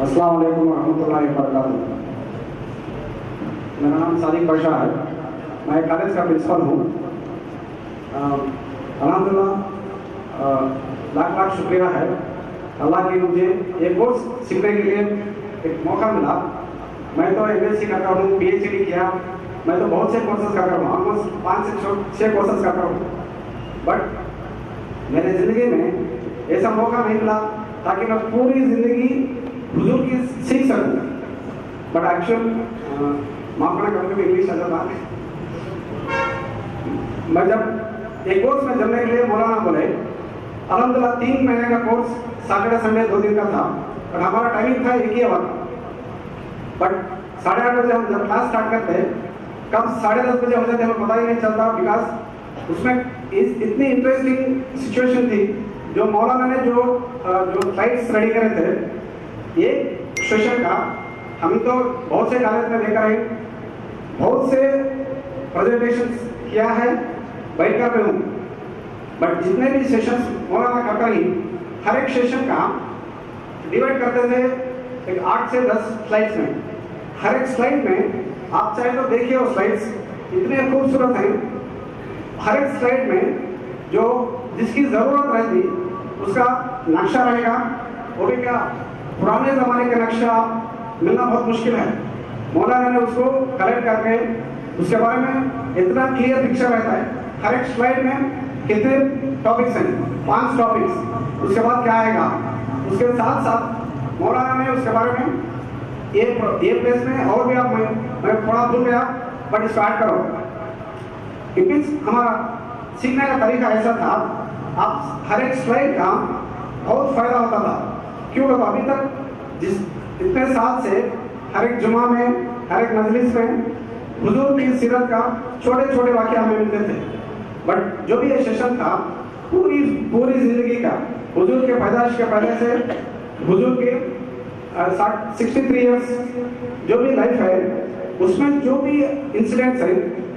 अस्सलाम वालेकुम रहमतुल्लाहि व बरकातुहू। मेरा नाम सादिक बादशाह है, मैं कॉलेज का प्रिंसिपल हूँ। अल्हम्दुलिल्लाह लाख लाख शुक्रिया है अल्लाह की, मुझे एक कोर्स सीखने के लिए एक मौका मिला। मैं तो MSc करता हूँ, PhD किया, मैं तो बहुत से कोर्सेज करता हूँ, ऑलमोस्ट 5 से 6 कोर्सेज करता हूँ। बट मेरे ज़िंदगी में ऐसा मौका नहीं मिला ताकि मैं पूरी ज़िंदगी हुजूर की सीख सकूँ। बट एक्चुअल माफ करना, कभी कभी इंग्लिश आता था। मैं जब एक कोर्स में जमने के लिए मौलाना बोले, अल्हम्दुलिल्लाह 3 महीने का कोर्स, सैटरडे संडे 2 दिन का था, और हमारा टाइमिंग था 1 ही आवर। बट 8:30 बजे हम जब क्लास स्टार्ट करते, कब 10:30 बजे हो जाते हमें पता ही नहीं चलता, बिकॉज उसमें इतनी इंटरेस्टिंग सिचुएशन थी। जो मौलाना ने जो स्लाइड्स रेडी करे थे, एक सेशन का हम तो बहुत से कॉलेज में देखा है, बहुत से प्रेजेंटेशन किया है, बैठ कर हूँ। बट जितने भी सेशंस मौलाना करता ही, हर एक सेशन का डिवाइड करते थे एक 8 से 10 स्लाइड्स में। हर एक स्लाइड में आप चाहे तो देखिए, वो स्लाइड्स इतने खूबसूरत हैं। हर एक स्लाइड में जो जिसकी ज़रूरत रहती उसका नक्शा रहेगा, वो भी क्या पुराने ज़माने का नक्शा मिलना बहुत मुश्किल है। मौलाना ने उसको कलेक्ट करके उसके बारे में इतना क्लियर पिक्चर रहता है। हर एक स्लाइड में कितने टॉपिक्स हैं, 5 टॉपिक्स, उसके बाद क्या आएगा, उसके साथ साथ मौलाना ने उसके बारे में ये प्लेस में और भी, आप मैं थोड़ा भूल गया बट स्टार्ट करो। इट मीन्स हमारा सीखने का तरीका ऐसा था, आप हर एक स्लाइड का बहुत फायदा होता था। क्यों? तो अभी तक जिस इतने साल से हर एक जुमा में, हर एक मजलिस में हुजूर की सीरत का छोटे छोटे वाक़या हमें मिलते थे। बट जो भी ये सेशन था, पूरी जिंदगी का, हुजूर के पैदाइश के पहले से हुजूर के 63 इयर्स जो भी लाइफ है, उसमें जो भी इंसिडेंट्स है,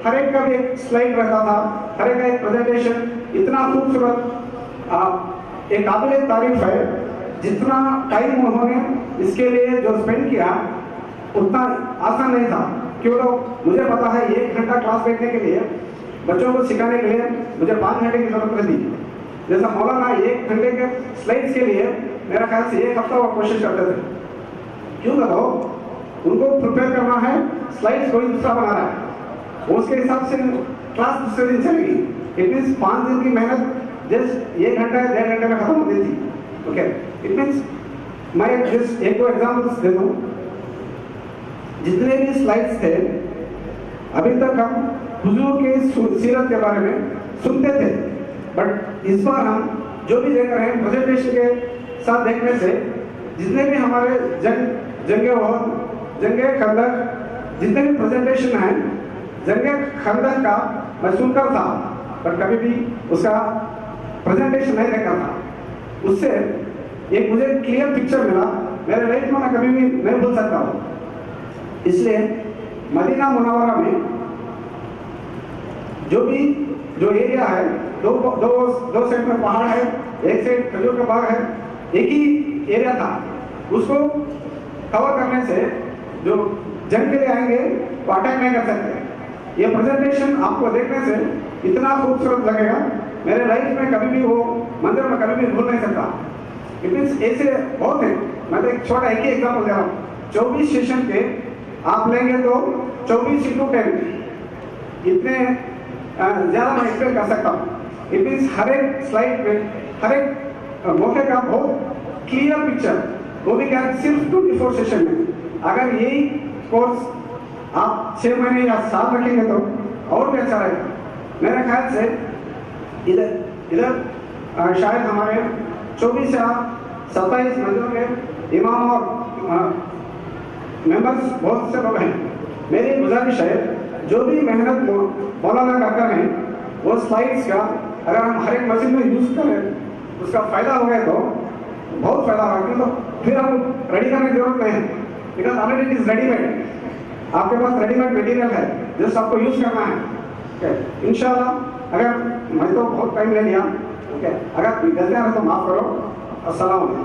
हर एक का भी एक स्लाइड रहता था, हर एक का एक प्रेजेंटेशन इतना खूबसूरत, एक काबिल तारीफ है। जितना टाइम उन्होंने इसके लिए जो स्पेंड किया, उतना आसान नहीं था। क्यों? तो मुझे पता है 1 घंटा क्लास बैठने के लिए, बच्चों को सिखाने के लिए मुझे 5 घंटे की जरूरत रहती। जैसा मौलाना 1 घंटे के स्लाइड्स के लिए मेरा ख्याल से 1 हफ्ता वो कोशिश करते थे। क्यों? तो उनको प्रिपेयर करना है, स्लाइड्स कोई दूसरा बना रहा है, उसके हिसाब से क्लास दूसरे दिन चलेगी। इट मीन्स 5 दिन की मेहनत जस्ट 1 घंटा या 1.5 घंटे में खत्म होती थी। ओके, इट मीन्स मैं जस्ट 1-2 एग्जाम्पल्स दे दूँ। जितने भी स्लाइड्स थे, अभी तक हम हुजूर के सीरत के बारे में सुनते थे, बट इस बार हम जो भी देख रहे हैं प्रेजेंटेशन के साथ देखने से, जितने भी हमारे जंगे ओहद, जंगे खंदक, जितने भी प्रेजेंटेशन हैं, जंगे खंदक का मैं सुनकर था, पर कभी भी उसका प्रेजेंटेशन नहीं देखा था। उससे एक मुझे क्लियर पिक्चर मिला, मेरे लाइफ में मैं कभी भी नहीं भूल सकता हूँ। इसलिए मदीना मुनव्वरा में जो एरिया है, दो साइड में पहाड़ है, एक साइड खजूर का बाग है, एक ही एरिया था। उसको कवर करने से जो जंग के लिए आएंगे वो अटैक नहीं कर सकते। ये प्रेजेंटेशन आपको देखने से इतना खूबसूरत लगेगा, मेरे लाइफ में कभी भी वो मंदिर में कभी भी भूल नहीं सकता। इट मीन्स ऐसे बहुत है। मैं तो एक छोटा एक ही एग्जाम्पल दे रहा हूँ। 24 सेशन के आप लेंगे तो 24 × 10 इतने ज़्यादा मैं एक्सप्लेन कर सकता हूँ। इट मीन्स हर एक स्लाइड में, हर एक मौके का बहुत क्लियर पिक्चर, वो भी क्या सिर्फ 24 सेशन में। अगर यही कोर्स आप 6 महीने या साल रखेंगे तो और भी अच्छा रहेगा। मेरे ख्याल से इधर शायद हमारे 24 या 27 मंदिरों के इमाम और मेंबर्स बहुत से लोग हैं। मेरी गुजारिश है, जो भी मेहनत मौलाना करते हैं, वो स्लाइड्स का अगर हम हर एक मस्जिद में यूज़ करें, उसका फ़ायदा हो गया तो बहुत फ़ायदा होगा। तो फिर हम रेडी करने की जरूरत नहीं है, because already it is readymade. आपके पास रेडीमेड मटेरियल है, जस्ट आपको यूज़ करना है। इंशाल्लाह। अगर मैं तो बहुत टाइम ले लिया, ओके, अगर कोई गलतियाँ है तो माफ़ करो। अस्सलाम वालेकुम।